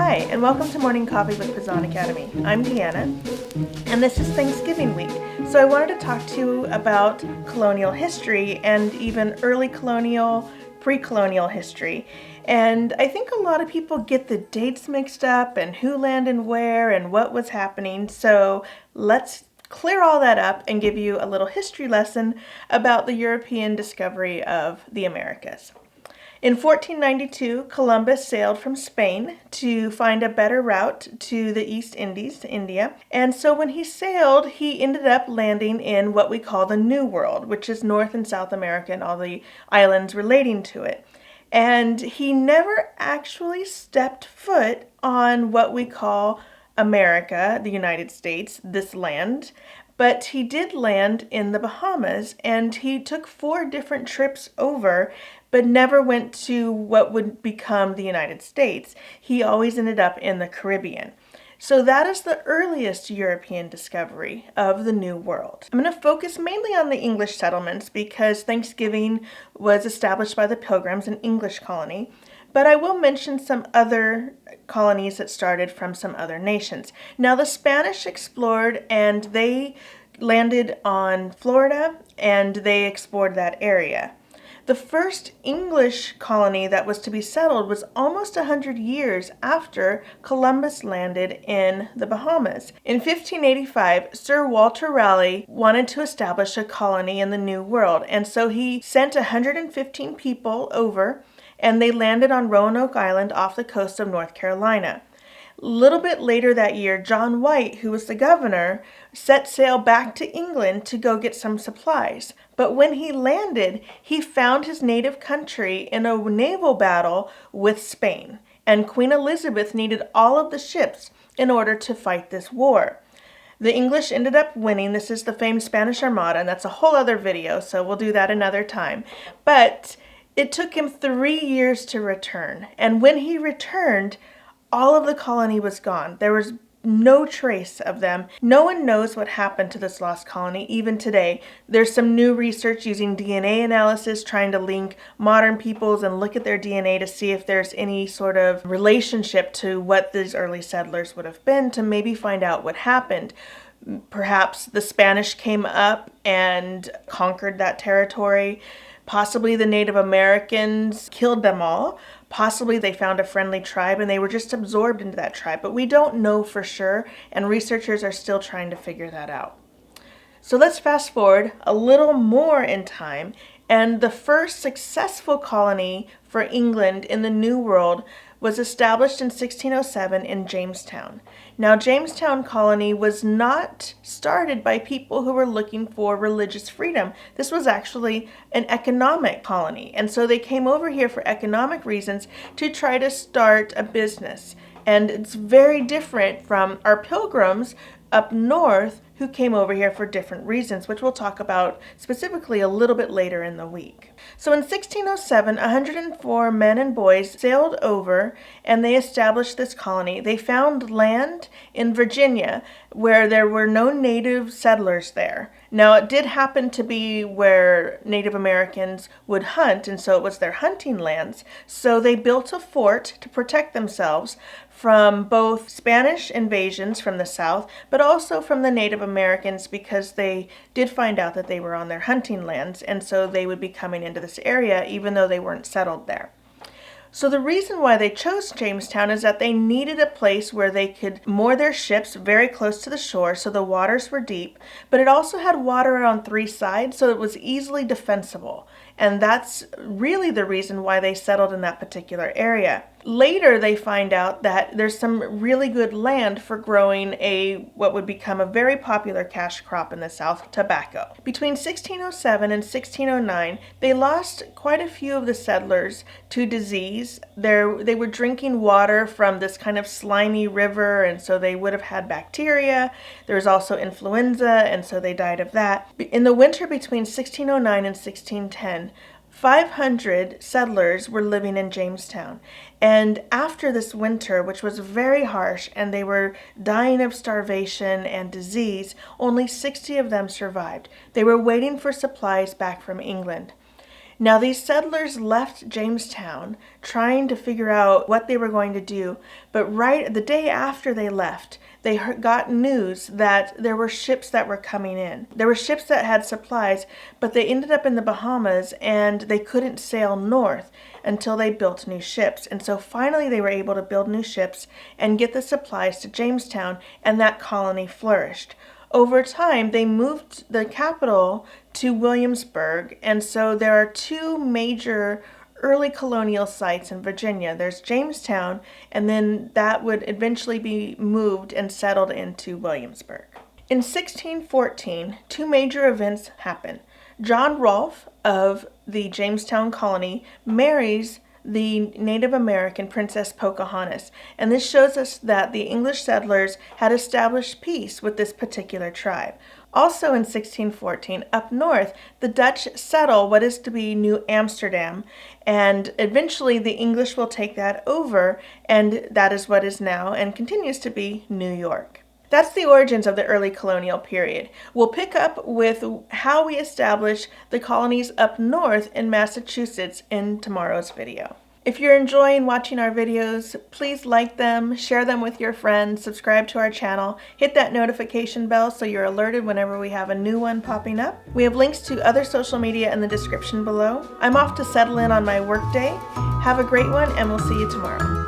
Hi, and welcome to Morning Coffee with Pizzan Academy. I'm Deanna, and this is Thanksgiving week. So I wanted to talk to you about colonial history and even early colonial, pre-colonial history. And I think a lot of people get the dates mixed up and who landed where and what was happening. So let's clear all that up and give you a little history lesson about the European discovery of the Americas. In 1492, Columbus sailed from Spain to find a better route to the East Indies, to India. And so when he sailed, he ended up landing in what we call the New World, which is North and South America and all the islands relating to it. And he never actually stepped foot on what we call America, the United States, this land. But he did land in the Bahamas, and he took 4 different trips over, but never went to what would become the United States. He always ended up in the Caribbean. So that is the earliest European discovery of the New World. I'm going to focus mainly on the English settlements because Thanksgiving was established by the Pilgrims, an English colony. But I will mention some other colonies that started from some other nations. Now, the Spanish explored and they landed on Florida and they explored that area. The first English colony that was to be settled was almost 100 years after Columbus landed in the Bahamas. In 1585, Sir Walter Raleigh wanted to establish a colony in the New World, and so he sent 115 people over, and they landed on Roanoke Island off the coast of North Carolina. A little bit later that year, John White, who was the governor, set sail back to England to go get some supplies. But when he landed, he found his native country in a naval battle with Spain, and Queen Elizabeth needed all of the ships in order to fight this war. The English ended up winning. This is the famed Spanish Armada, and that's a whole other video, so we'll do that another time. But it took him 3 years to return, and when he returned, all of the colony was gone. There was no trace of them. No one knows what happened to this lost colony even today. There's some new research using DNA analysis trying to link modern peoples and look at their DNA to see if there's any sort of relationship to what these early settlers would have been, to maybe find out what happened. Perhaps the Spanish came up and conquered that territory. Possibly the Native Americans killed them all. Possibly they found a friendly tribe and they were just absorbed into that tribe. But we don't know for sure, and researchers are still trying to figure that out. So let's fast forward a little more in time, and the first successful colony for England in the New World was established in 1607 in Jamestown. Now, Jamestown colony was not started by people who were looking for religious freedom. This was actually an economic colony. And so they came over here for economic reasons to try to start a business. And it's very different from our Pilgrims up north who came over here for different reasons, which we'll talk about specifically a little bit later in the week. So in 1607, 104 men and boys sailed over and they established this colony. They found land in Virginia where there were no native settlers there. Now, it did happen to be where Native Americans would hunt, and so it was their hunting lands. So they built a fort to protect themselves from both Spanish invasions from the south, but also from the Native Americans, because they did find out that they were on their hunting lands, and so they would be coming into this area even though they weren't settled there. So the reason why they chose Jamestown is that they needed a place where they could moor their ships very close to the shore, so the waters were deep, but it also had water on 3 sides, so it was easily defensible. And that's really the reason why they settled in that particular area. Later, they find out that there's some really good land for growing what would become a very popular cash crop in the South, tobacco. Between 1607 and 1609, they lost quite a few of the settlers to disease. They were drinking water from this kind of slimy river, and so they would have had bacteria. There was also influenza, and so they died of that. In the winter between 1609 and 1610, 500 settlers were living in Jamestown. And after this winter, which was very harsh, and they were dying of starvation and disease, only 60 of them survived. They were waiting for supplies back from England. Now, these settlers left Jamestown trying to figure out what they were going to do, but right the day after they left, they got news that there were ships that were coming in. There were ships that had supplies, but they ended up in the Bahamas and they couldn't sail north until they built new ships. And so finally they were able to build new ships and get the supplies to Jamestown, and that colony flourished. Over time, they moved the capital to Williamsburg, and so there are two major early colonial sites in Virginia. There's Jamestown, and then that would eventually be moved and settled into Williamsburg. In 1614, two major events happen. John Rolfe of the Jamestown colony marries the Native American Princess Pocahontas, and this shows us that the English settlers had established peace with this particular tribe. Also in 1614, up north, the Dutch settle what is to be New Amsterdam, and eventually the English will take that over, and that is what is now and continues to be New York. That's the origins of the early colonial period. We'll pick up with how we established the colonies up north in Massachusetts in tomorrow's video. If you're enjoying watching our videos, please like them, share them with your friends, subscribe to our channel, hit that notification bell so you're alerted whenever we have a new one popping up. We have links to other social media in the description below. I'm off to settle in on my workday. Have a great one, and we'll see you tomorrow.